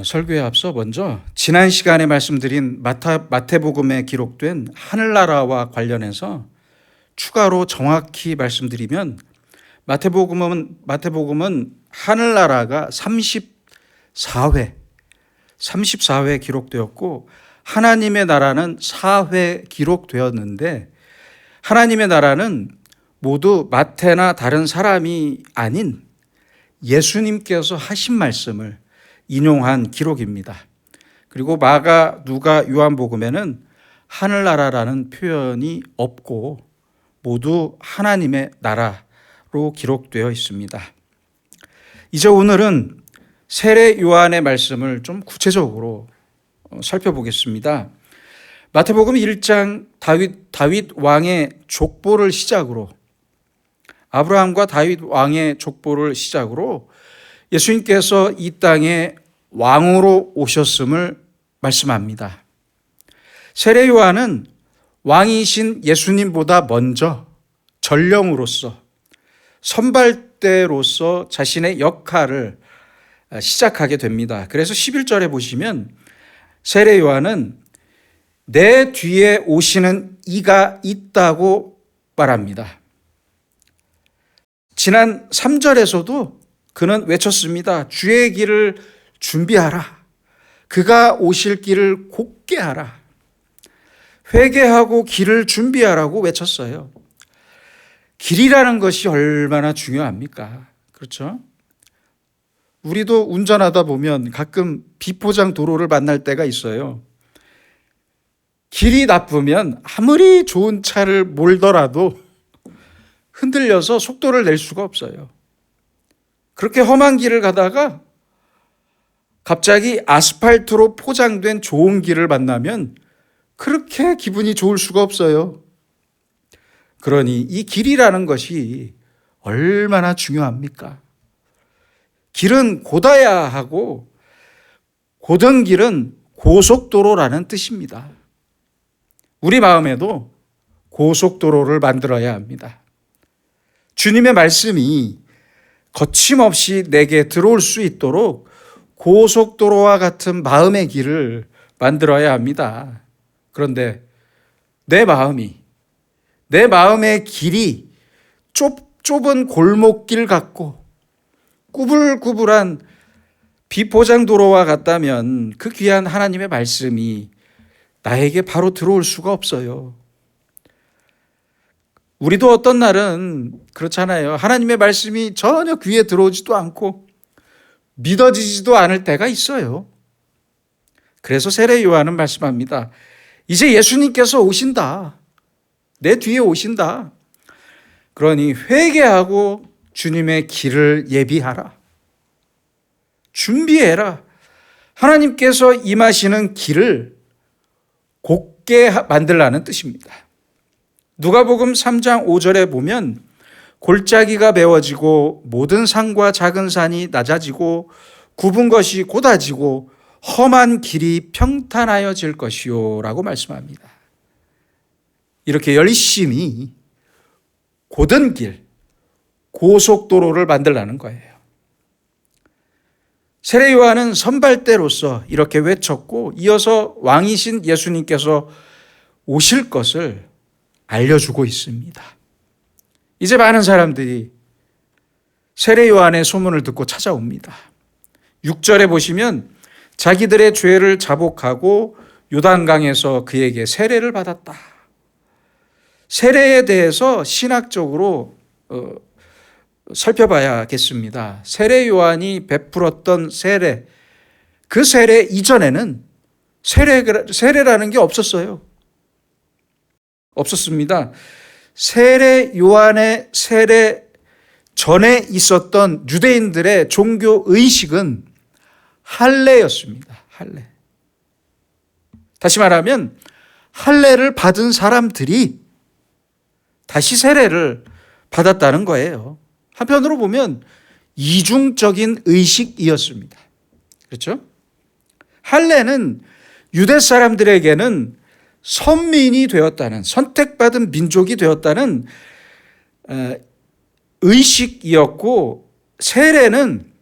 설교에 앞서 먼저 지난 시간에 말씀드린 마태복음에 기록된 하늘나라와 관련해서 추가로 정확히 말씀드리면 마태복음은 하늘나라가 34회 기록되었고 하나님의 나라는 4회 기록되었는데, 하나님의 나라는 모두 마태나 다른 사람이 아닌 예수님께서 하신 말씀을 인용한 기록입니다. 그리고 마가, 누가, 요한복음에는 하늘나라라는 표현이 없고 모두 하나님의 나라로 기록되어 있습니다. 이제 오늘은 세례 요한의 말씀을 좀 구체적으로 살펴보겠습니다. 마태복음 1장 다윗 왕의 족보를 시작으로, 아브라함과 다윗 왕의 족보를 시작으로 예수님께서 이 땅에 왕으로 오셨음을 말씀합니다. 세례 요한은 왕이신 예수님보다 먼저 전령으로서, 선발대로서 자신의 역할을 시작하게 됩니다. 그래서 11절에 보시면 세례 요한은 내 뒤에 오시는 이가 있다고 말합니다. 지난 3절에서도 그는 외쳤습니다. 주의 길을 준비하라. 그가 오실 길을 곧게 하라. 회개하고 길을 준비하라고 외쳤어요. 길이라는 것이 얼마나 중요합니까? 그렇죠? 우리도 운전하다 보면 가끔 비포장 도로를 만날 때가 있어요. 길이 나쁘면 아무리 좋은 차를 몰더라도 흔들려서 속도를 낼 수가 없어요. 그렇게 험한 길을 가다가 갑자기 아스팔트로 포장된 좋은 길을 만나면 그렇게 기분이 좋을 수가 없어요. 그러니 이 길이라는 것이 얼마나 중요합니까? 길은 곧아야 하고 곧은 길은 고속도로라는 뜻입니다. 우리 마음에도 고속도로를 만들어야 합니다. 주님의 말씀이 거침없이 내게 들어올 수 있도록 고속도로와 같은 마음의 길을 만들어야 합니다. 그런데 내 마음의 길이 좁은 골목길 같고 꾸불꾸불한 비포장 도로와 같다면 그 귀한 하나님의 말씀이 나에게 바로 들어올 수가 없어요. 우리도 어떤 날은 그렇잖아요. 하나님의 말씀이 전혀 귀에 들어오지도 않고 믿어지지도 않을 때가 있어요. 그래서 세례 요한은 말씀합니다. 이제 예수님께서 오신다. 내 뒤에 오신다. 그러니 회개하고 주님의 길을 예비하라. 준비해라. 하나님께서 임하시는 길을 곧게 만들라는 뜻입니다. 누가복음 3장 5절에 보면 골짜기가 메워지고 모든 산과 작은 산이 낮아지고 굽은 것이 곧아지고 험한 길이 평탄하여질 것이요 라고 말씀합니다. 이렇게 열심히 곧은 길, 고속도로를 만들라는 거예요. 세례 요한은 선발대로서 이렇게 외쳤고 이어서 왕이신 예수님께서 오실 것을 알려주고 있습니다. 이제 많은 사람들이 세례 요한의 소문을 듣고 찾아옵니다. 6절에 보시면 자기들의 죄를 자복하고 요단강에서 그에게 세례를 받았다. 세례에 대해서 신학적으로 살펴봐야겠습니다. 세례 요한이 베풀었던 세례, 그 세례 이전에는 세례라는 게 없었어요. 없었습니다. 세례 요한의 세례 전에 있었던 유대인들의 종교 의식은 할례였습니다. 할례. 다시 말하면 할례를 받은 사람들이 다시 세례를 받았다는 거예요. 한편으로 보면 이중적인 의식이었습니다. 그렇죠? 할례는 유대 사람들에게는 선민이 되었다는, 선택받은 민족이 되었다는 의식이었고, 세례는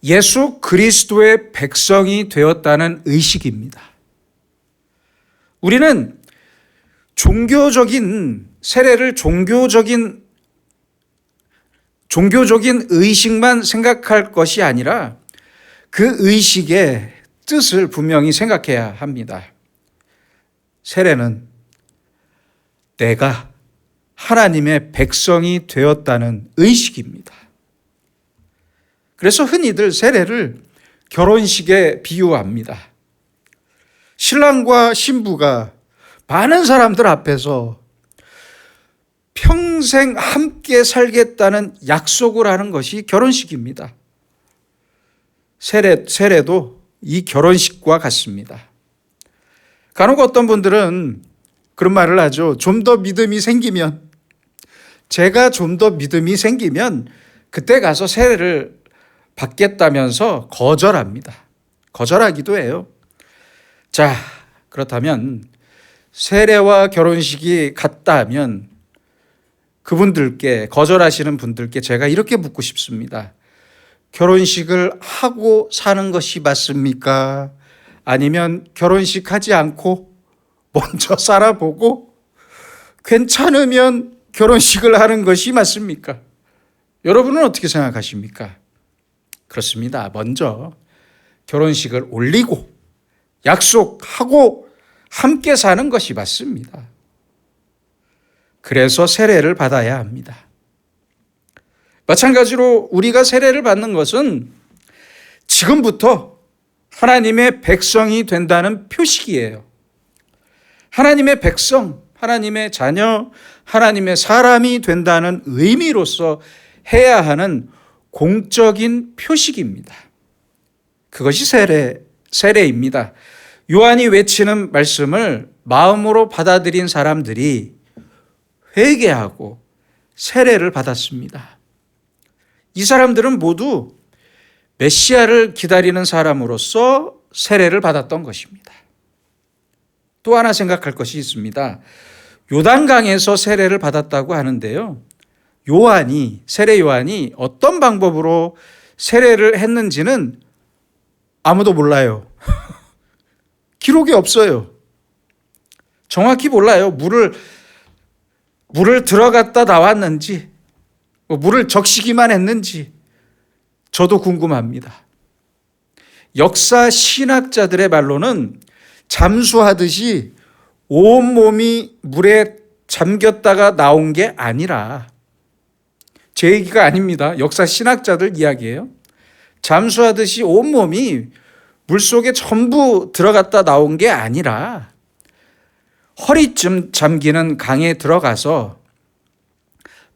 예수 그리스도의 백성이 되었다는 의식입니다. 우리는 세례를 종교적인 의식만 생각할 것이 아니라 그 의식의 뜻을 분명히 생각해야 합니다. 세례는 내가 하나님의 백성이 되었다는 의식입니다. 그래서 흔히들 세례를 결혼식에 비유합니다. 신랑과 신부가 많은 사람들 앞에서 평생 함께 살겠다는 약속을 하는 것이 결혼식입니다. 세례도 이 결혼식과 같습니다. 간혹 어떤 분들은 그런 말을 하죠. 제가 좀 더 믿음이 생기면 그때 가서 세례를 받겠다면서 거절합니다. 거절하기도 해요. 자, 그렇다면 세례와 결혼식이 같다면 그분들께, 거절하시는 분들께 제가 이렇게 묻고 싶습니다. 결혼식을 하고 사는 것이 맞습니까? 아니면 결혼식 하지 않고 먼저 살아보고 괜찮으면 결혼식을 하는 것이 맞습니까? 여러분은 어떻게 생각하십니까? 그렇습니다. 먼저 결혼식을 올리고 약속하고 함께 사는 것이 맞습니다. 그래서 세례를 받아야 합니다. 마찬가지로 우리가 세례를 받는 것은 지금부터 하나님의 백성이 된다는 표식이에요. 하나님의 백성, 하나님의 자녀, 하나님의 사람이 된다는 의미로서 해야 하는 공적인 표식입니다. 그것이 세례입니다. 요한이 외치는 말씀을 마음으로 받아들인 사람들이 회개하고 세례를 받았습니다. 이 사람들은 모두 메시아를 기다리는 사람으로서 세례를 받았던 것입니다. 또 하나 생각할 것이 있습니다. 요단강에서 세례를 받았다고 하는데요. 세례 요한이 어떤 방법으로 세례를 했는지는 아무도 몰라요. 기록이 없어요. 정확히 몰라요. 물을 들어갔다 나왔는지, 물을 적시기만 했는지 저도 궁금합니다. 역사 신학자들의 말로는 잠수하듯이 온몸이 물에 잠겼다가 나온 게 아니라, 제 얘기가 아닙니다. 역사 신학자들 이야기예요. 잠수하듯이 온몸이 물속에 전부 들어갔다 나온 게 아니라 허리쯤 잠기는 강에 들어가서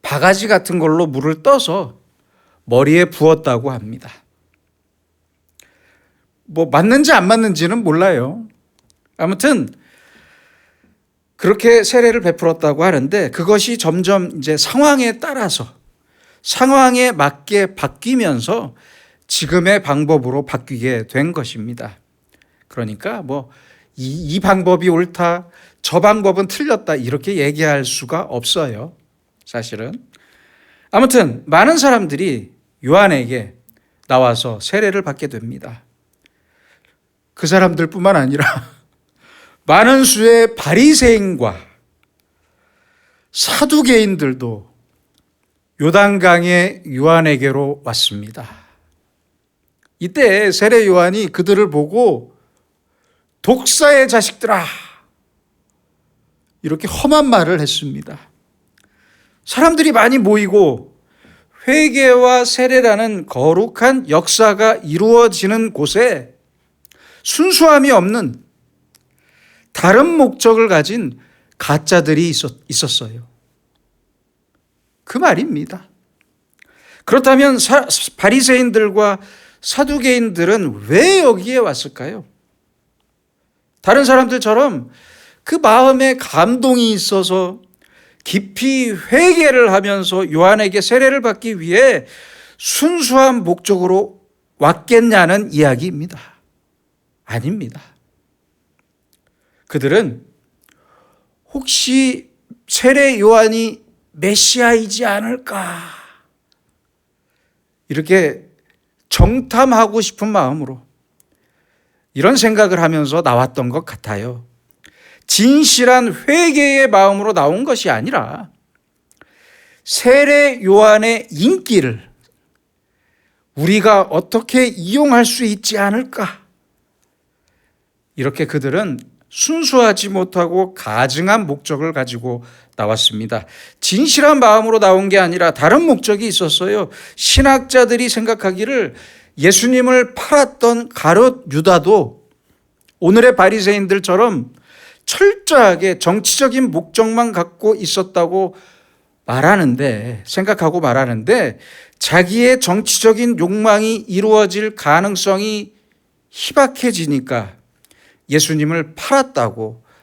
바가지 같은 걸로 물을 떠서 머리에 부었다고 합니다. 맞는지 안 맞는지는 몰라요. 아무튼 그렇게 세례를 베풀었다고 하는데 그것이 점점 이제 상황에 따라서 상황에 맞게 바뀌면서 지금의 방법으로 바뀌게 된 것입니다. 그러니까 이 방법이 옳다, 저 방법은 틀렸다 이렇게 얘기할 수가 없어요. 사실은. 아무튼 많은 사람들이 요한에게 나와서 세례를 받게 됩니다. 그 사람들뿐만 아니라 많은 수의 바리새인과 사두개인들도 요단강의 요한에게로 왔습니다. 이때 세례 요한이 그들을 보고 독사의 자식들아, 이렇게 험한 말을 했습니다. 사람들이 많이 모이고 회개와 세례라는 거룩한 역사가 이루어지는 곳에 순수함이 없는 다른 목적을 가진 가짜들이 있었어요. 그 말입니다. 그렇다면 바리새인들과 사두개인들은 왜 여기에 왔을까요? 다른 사람들처럼 그 마음에 감동이 있어서 깊이 회개를 하면서 요한에게 세례를 받기 위해 순수한 목적으로 왔겠냐는 이야기입니다. 아닙니다. 그들은 혹시 세례 요한이 메시아이지 않을까, 이렇게 정탐하고 싶은 마음으로 이런 생각을 하면서 나왔던 것 같아요. 진실한 회개의 마음으로 나온 것이 아니라 세례 요한의 인기를 우리가 어떻게 이용할 수 있지 않을까? 이렇게 그들은 순수하지 못하고 가증한 목적을 가지고 나왔습니다. 진실한 마음으로 나온 게 아니라 다른 목적이 있었어요. 신학자들이 생각하기를 예수님을 팔았던 가룟 유다도 오늘의 바리새인들처럼 철저하게 정치적인 목적만 갖고 있었다고 생각하고 말하는데 자기의 정치적인 욕망이 이루어질 가능성이 희박해지니까 예수님을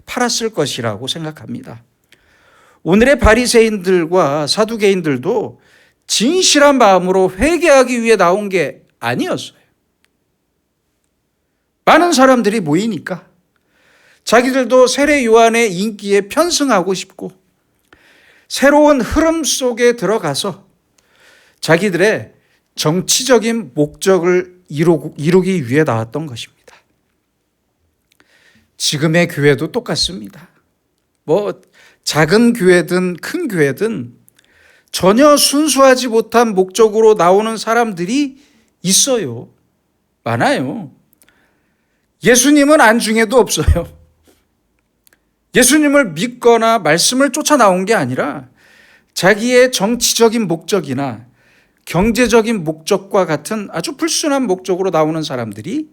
팔았을 것이라고 생각합니다. 오늘의 바리새인들과 사두개인들도 진실한 마음으로 회개하기 위해 나온 게 아니었어요. 많은 사람들이 모이니까 자기들도 세례 요한의 인기에 편승하고 싶고 새로운 흐름 속에 들어가서 자기들의 정치적인 목적을 이루기 위해 나왔던 것입니다. 지금의 교회도 똑같습니다. 작은 교회든 큰 교회든 전혀 순수하지 못한 목적으로 나오는 사람들이 있어요. 많아요. 예수님은 안중에도 없어요. 예수님을 믿거나 말씀을 쫓아 나온 게 아니라 자기의 정치적인 목적이나 경제적인 목적과 같은 아주 불순한 목적으로 나오는 사람들이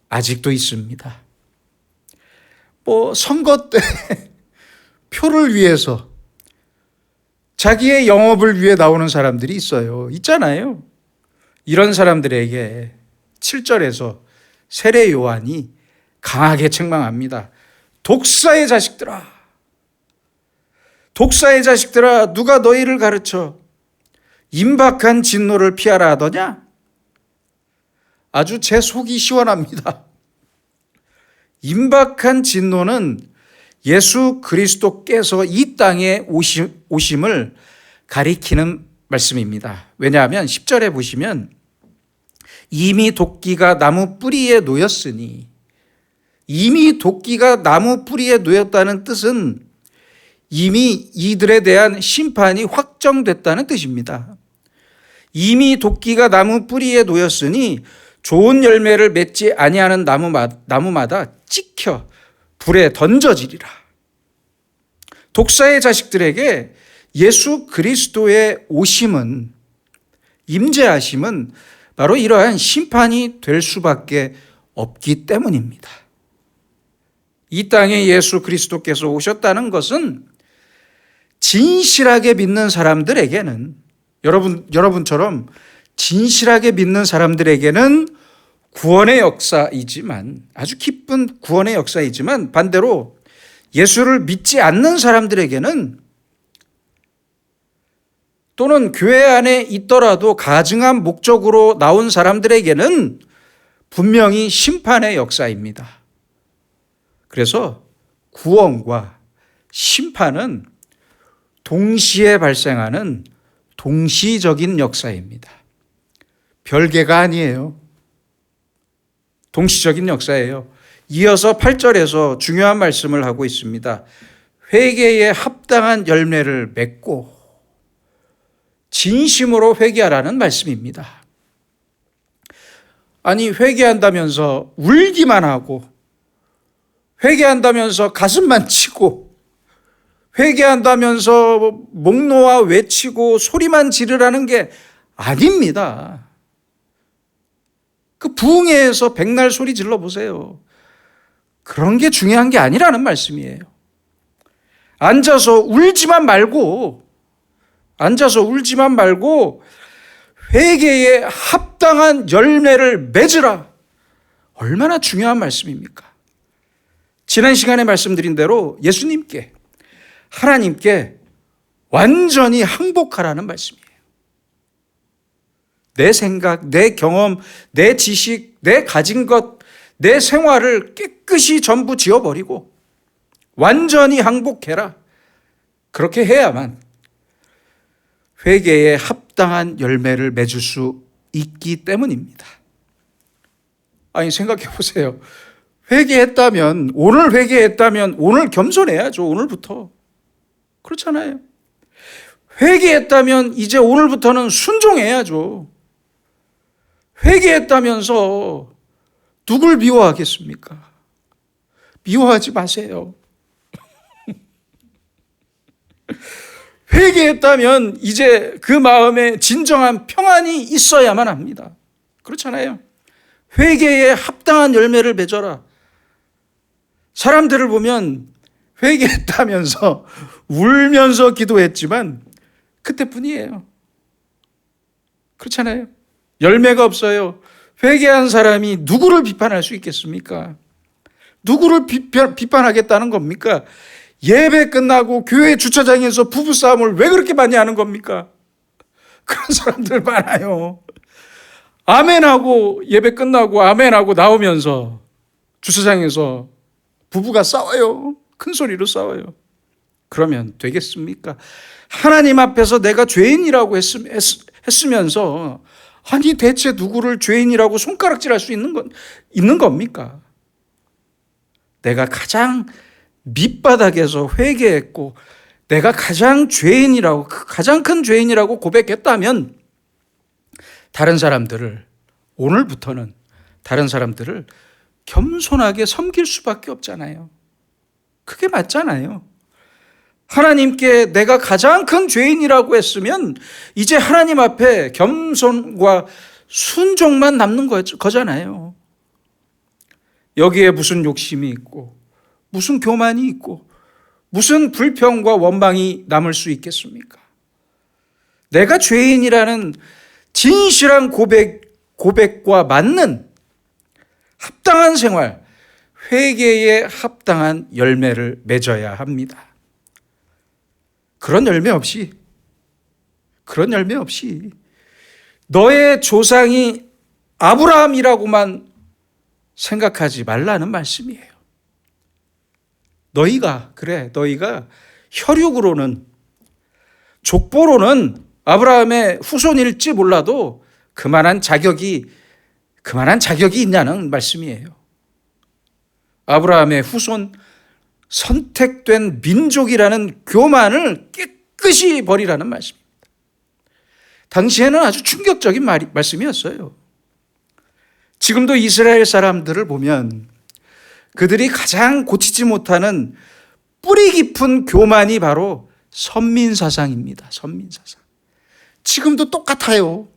아직도 있습니다. 선거 때 표를 위해서 자기의 영업을 위해 나오는 사람들이 있잖아요. 이런 사람들에게 7절에서 세례 요한이 강하게 책망합니다. 독사의 자식들아, 누가 너희를 가르쳐 임박한 진노를 피하라 하더냐? 아주 제 속이 시원합니다. 임박한 진노는 예수 그리스도께서 이 땅에 오심을 가리키는 말씀입니다. 왜냐하면 10절에 보시면 이미 도끼가 나무 뿌리에 놓였으니, 이미 도끼가 나무 뿌리에 놓였다는 뜻은 이미 이들에 대한 심판이 확정됐다는 뜻입니다. 이미 도끼가 나무 뿌리에 놓였으니 좋은 열매를 맺지 아니하는 나무마다 찍혀 불에 던져지리라. 독사의 자식들에게 예수 그리스도의 오심은, 임재하심은 바로 이러한 심판이 될 수밖에 없기 때문입니다. 이 땅에 예수 그리스도께서 오셨다는 것은 진실하게 믿는 사람들에게는, 여러분처럼 진실하게 믿는 사람들에게는 구원의 역사이지만, 아주 기쁜 구원의 역사이지만, 반대로 예수를 믿지 않는 사람들에게는, 또는 교회 안에 있더라도 가증한 목적으로 나온 사람들에게는 분명히 심판의 역사입니다. 그래서 구원과 심판은 동시에 발생하는 동시적인 역사입니다. 별개가 아니에요. 동시적인 역사예요. 이어서 8절에서 중요한 말씀을 하고 있습니다. 회개에 합당한 열매를 맺고 진심으로 회개하라는 말씀입니다. 아니, 회개한다면서 울기만 하고, 회개한다면서 가슴만 치고, 회개한다면서 목 놓아 외치고 소리만 지르라는 게 아닙니다. 그 부흥회에서 백날 소리 질러 보세요. 그런 게 중요한 게 아니라는 말씀이에요. 앉아서 울지만 말고 회개에 합당한 열매를 맺으라. 얼마나 중요한 말씀입니까? 지난 시간에 말씀드린 대로 예수님께, 하나님께 완전히 항복하라는 말씀이에요. 내 생각, 내 경험, 내 지식, 내 가진 것, 내 생활을 깨끗이 전부 지워버리고 완전히 항복해라. 그렇게 해야만 회개에 합당한 열매를 맺을 수 있기 때문입니다. 아니, 생각해 보세요. 회개했다면, 오늘 회개했다면 오늘 겸손해야죠. 오늘부터. 그렇잖아요. 회개했다면 이제 오늘부터는 순종해야죠. 회개했다면서 누굴 미워하겠습니까? 미워하지 마세요. 회개했다면 이제 그 마음에 진정한 평안이 있어야만 합니다. 그렇잖아요. 회개에 합당한 열매를 맺어라. 사람들을 보면 회개했다면서 울면서 기도했지만 그때뿐이에요. 그렇잖아요. 열매가 없어요. 회개한 사람이 누구를 비판할 수 있겠습니까? 누구를 비판하겠다는 겁니까? 예배 끝나고 교회 주차장에서 부부싸움을 왜 그렇게 많이 하는 겁니까? 그런 사람들 많아요. 아멘하고 예배 끝나고 아멘하고 나오면서 주차장에서 부부가 싸워요. 큰 소리로 싸워요. 그러면 되겠습니까? 하나님 앞에서 내가 죄인이라고 했으면서 아니 대체 누구를 죄인이라고 손가락질할 수 있는 겁니까? 내가 가장 밑바닥에서 회개했고 내가 가장 죄인이라고 가장 큰 죄인이라고 고백했다면 오늘부터는 다른 사람들을 겸손하게 섬길 수밖에 없잖아요. 그게 맞잖아요. 하나님께 내가 가장 큰 죄인이라고 했으면 이제 하나님 앞에 겸손과 순종만 남는 거잖아요. 여기에 무슨 욕심이 있고 무슨 교만이 있고 무슨 불평과 원망이 남을 수 있겠습니까? 내가 죄인이라는 진실한 고백과 맞는 합당한 생활, 회개에 합당한 열매를 맺어야 합니다. 그런 열매 없이 너의 조상이 아브라함이라고만 생각하지 말라는 말씀이에요. 너희가 혈육으로는 족보로는 아브라함의 후손일지 몰라도 그만한 자격이 있냐는 말씀이에요. 아브라함의 후손 선택된 민족이라는 교만을 깨끗이 버리라는 말씀입니다. 당시에는 아주 충격적인 말씀이었어요. 지금도 이스라엘 사람들을 보면 그들이 가장 고치지 못하는 뿌리 깊은 교만이 바로 선민사상입니다. 선민사상. 지금도 똑같아요.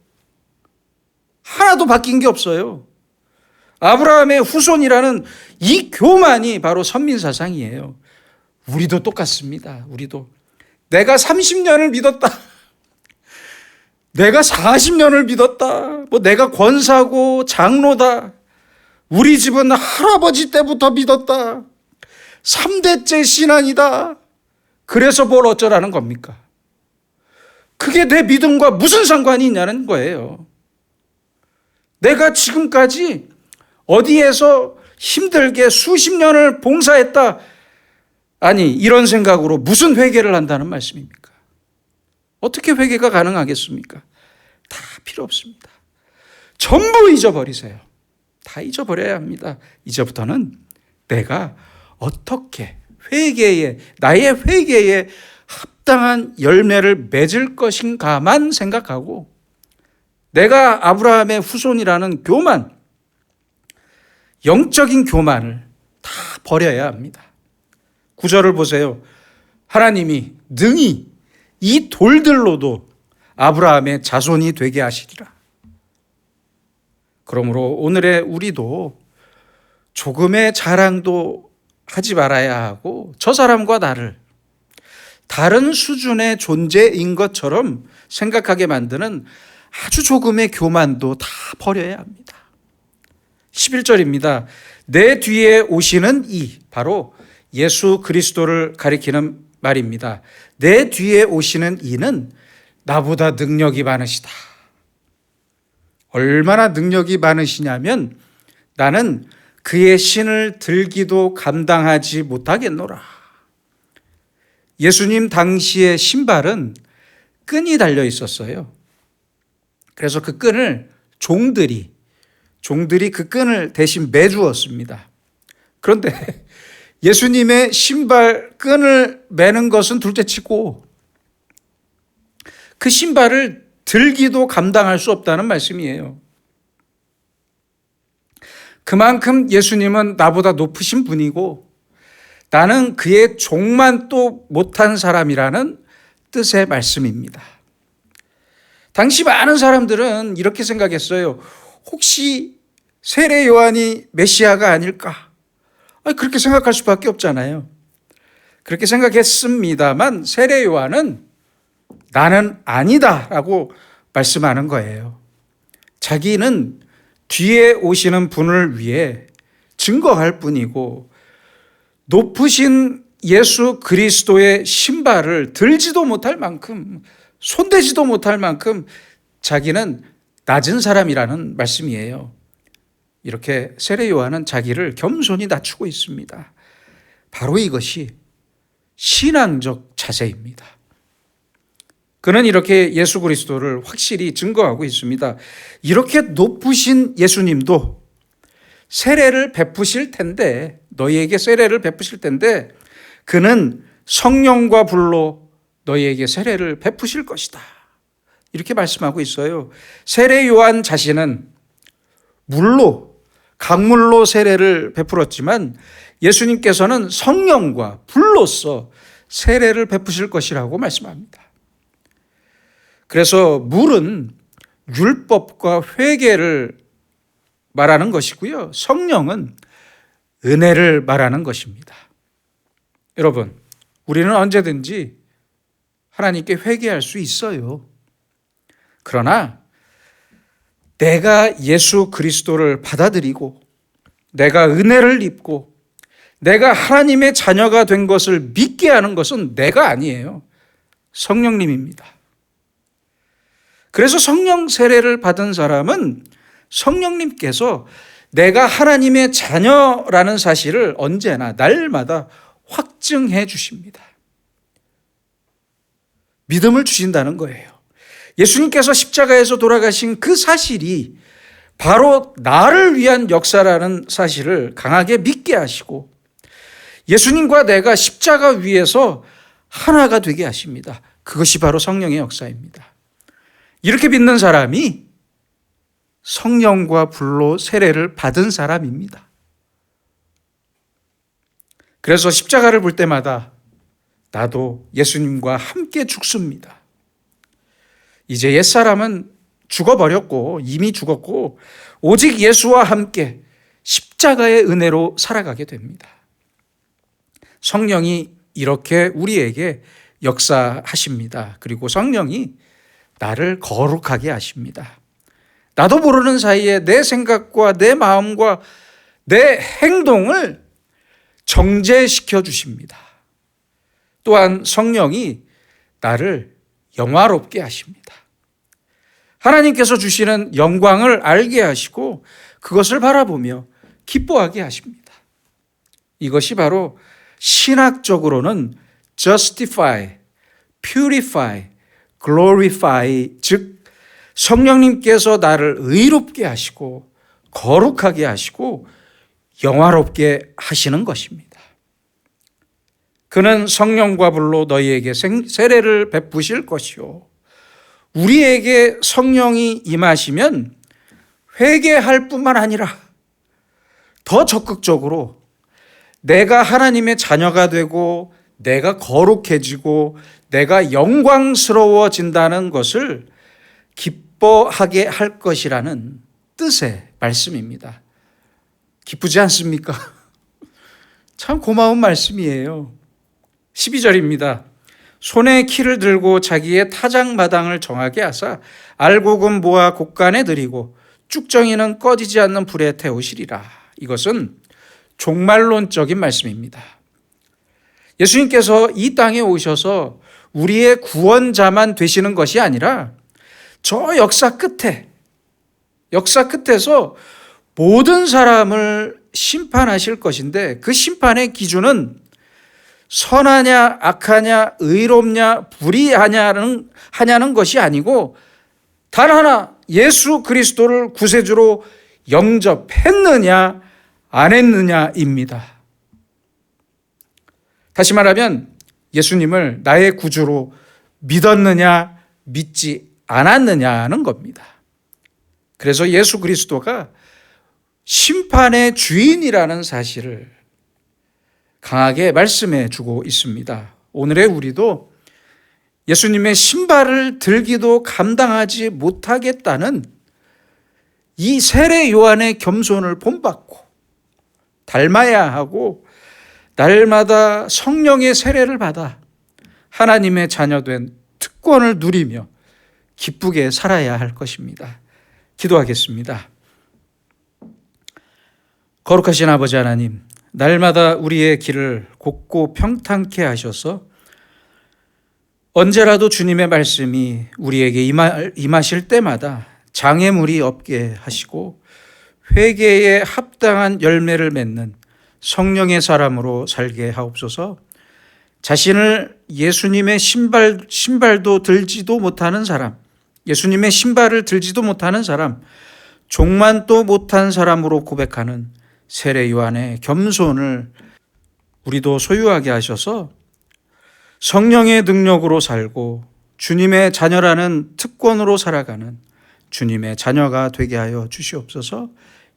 하나도 바뀐 게 없어요. 아브라함의 후손이라는 이 교만이 바로 선민사상이에요. 우리도 똑같습니다. 우리도. 내가 30년을 믿었다. 내가 40년을 믿었다. 내가 권사고 장로다. 우리 집은 할아버지 때부터 믿었다. 3대째 신앙이다. 그래서 뭘 어쩌라는 겁니까? 그게 내 믿음과 무슨 상관이 있냐는 거예요. 내가 지금까지 어디에서 힘들게 수십 년을 봉사했다. 아니, 이런 생각으로 무슨 회개를 한다는 말씀입니까? 어떻게 회개가 가능하겠습니까? 다 필요 없습니다. 전부 잊어버리세요. 다 잊어버려야 합니다. 이제부터는 내가 어떻게 나의 회개에 합당한 열매를 맺을 것인가만 생각하고 내가 아브라함의 후손이라는 영적인 교만을 다 버려야 합니다. 9절을 보세요. 하나님이 능히 이 돌들로도 아브라함의 자손이 되게 하시리라. 그러므로 오늘의 우리도 조금의 자랑도 하지 말아야 하고 저 사람과 나를 다른 수준의 존재인 것처럼 생각하게 만드는 아주 조금의 교만도 다 버려야 합니다. 11절입니다. 내 뒤에 오시는 이, 바로 예수 그리스도를 가리키는 말입니다. 내 뒤에 오시는 이는 나보다 능력이 많으시다. 얼마나 능력이 많으시냐면 나는 그의 신을 들기도 감당하지 못하겠노라. 예수님 당시의 신발은 끈이 달려 있었어요. 그래서 그 끈을 종들이 그 끈을 대신 매주었습니다. 그런데 예수님의 신발 끈을 매는 것은 둘째치고 그 신발을 들기도 감당할 수 없다는 말씀이에요. 그만큼 예수님은 나보다 높으신 분이고 나는 그의 종만 또 못한 사람이라는 뜻의 말씀입니다. 당시 많은 사람들은 이렇게 생각했어요. 혹시 세례 요한이 메시아가 아닐까? 그렇게 생각할 수밖에 없잖아요. 그렇게 생각했습니다만 세례 요한은 나는 아니다라고 말씀하는 거예요. 자기는 뒤에 오시는 분을 위해 증거할 뿐이고 높으신 예수 그리스도의 신발을 들지도 못할 만큼 손대지도 못할 만큼 자기는 낮은 사람이라는 말씀이에요. 이렇게 세례 요한은 자기를 겸손히 낮추고 있습니다. 바로 이것이 신앙적 자세입니다. 그는 이렇게 예수 그리스도를 확실히 증거하고 있습니다. 이렇게 높으신 예수님도 세례를 베푸실 텐데, 너희에게 세례를 베푸실 텐데 그는 성령과 불로 너희에게 세례를 베푸실 것이다. 이렇게 말씀하고 있어요. 세례 요한 자신은 강물로 세례를 베풀었지만 예수님께서는 성령과 불로써 세례를 베푸실 것이라고 말씀합니다. 그래서 물은 율법과 회개를 말하는 것이고요. 성령은 은혜를 말하는 것입니다. 여러분, 우리는 언제든지 하나님께 회개할 수 있어요. 그러나 내가 예수 그리스도를 받아들이고 내가 은혜를 입고 내가 하나님의 자녀가 된 것을 믿게 하는 것은 내가 아니에요. 성령님입니다. 그래서 성령 세례를 받은 사람은 성령님께서 내가 하나님의 자녀라는 사실을 언제나 날마다 확증해 주십니다. 믿음을 주신다는 거예요. 예수님께서 십자가에서 돌아가신 그 사실이 바로 나를 위한 역사라는 사실을 강하게 믿게 하시고 예수님과 내가 십자가 위에서 하나가 되게 하십니다. 그것이 바로 성령의 역사입니다. 이렇게 믿는 사람이 성령과 불로 세례를 받은 사람입니다. 그래서 십자가를 볼 때마다 나도 예수님과 함께 죽습니다. 이제 옛사람은 죽어버렸고 이미 죽었고 오직 예수와 함께 십자가의 은혜로 살아가게 됩니다. 성령이 이렇게 우리에게 역사하십니다. 그리고 성령이 나를 거룩하게 하십니다. 나도 모르는 사이에 내 생각과 내 마음과 내 행동을 정죄시켜 주십니다. 또한 성령이 나를 영화롭게 하십니다. 하나님께서 주시는 영광을 알게 하시고 그것을 바라보며 기뻐하게 하십니다. 이것이 바로 신학적으로는 justify, purify, glorify, 즉 성령님께서 나를 의롭게 하시고 거룩하게 하시고 영화롭게 하시는 것입니다. 그는 성령과 불로 너희에게 세례를 베푸실 것이요. 우리에게 성령이 임하시면 회개할 뿐만 아니라 더 적극적으로 내가 하나님의 자녀가 되고 내가 거룩해지고 내가 영광스러워진다는 것을 기뻐하게 할 것이라는 뜻의 말씀입니다. 기쁘지 않습니까? 참 고마운 말씀이에요. 12절입니다. 손에 키를 들고 자기의 타작마당을 정하게 하사 알곡은 모아 곡간에 들이고 쭉정이는 꺼지지 않는 불에 태우시리라. 이것은 종말론적인 말씀입니다. 예수님께서 이 땅에 오셔서 우리의 구원자만 되시는 것이 아니라 저 역사 끝에서 모든 사람을 심판하실 것인데 그 심판의 기준은 선하냐 악하냐 의롭냐 불의하냐는 것이 아니고 단 하나 예수 그리스도를 구세주로 영접했느냐 안 했느냐입니다. 다시 말하면 예수님을 나의 구주로 믿었느냐 믿지 않았느냐는 겁니다. 그래서 예수 그리스도가 심판의 주인이라는 사실을 강하게 말씀해 주고 있습니다. 오늘의 우리도 예수님의 신발을 들기도 감당하지 못하겠다는 이 세례 요한의 겸손을 본받고 닮아야 하고 날마다 성령의 세례를 받아 하나님의 자녀된 특권을 누리며 기쁘게 살아야 할 것입니다. 기도하겠습니다. 거룩하신 아버지 하나님, 날마다 우리의 길을 곱고 평탄케 하셔서 언제라도 주님의 말씀이 우리에게 임하실 때마다 장애물이 없게 하시고 회개에 합당한 열매를 맺는 성령의 사람으로 살게 하옵소서. 자신을 예수님의 신발도 들지도 못하는 사람, 예수님의 신발을 들지도 못하는 사람, 종만도 못한 사람으로 고백하는 세례 요한의 겸손을 우리도 소유하게 하셔서 성령의 능력으로 살고 주님의 자녀라는 특권으로 살아가는 주님의 자녀가 되게 하여 주시옵소서.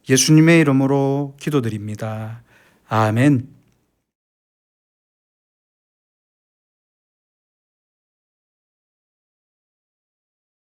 예수님의 이름으로 기도드립니다. 아멘.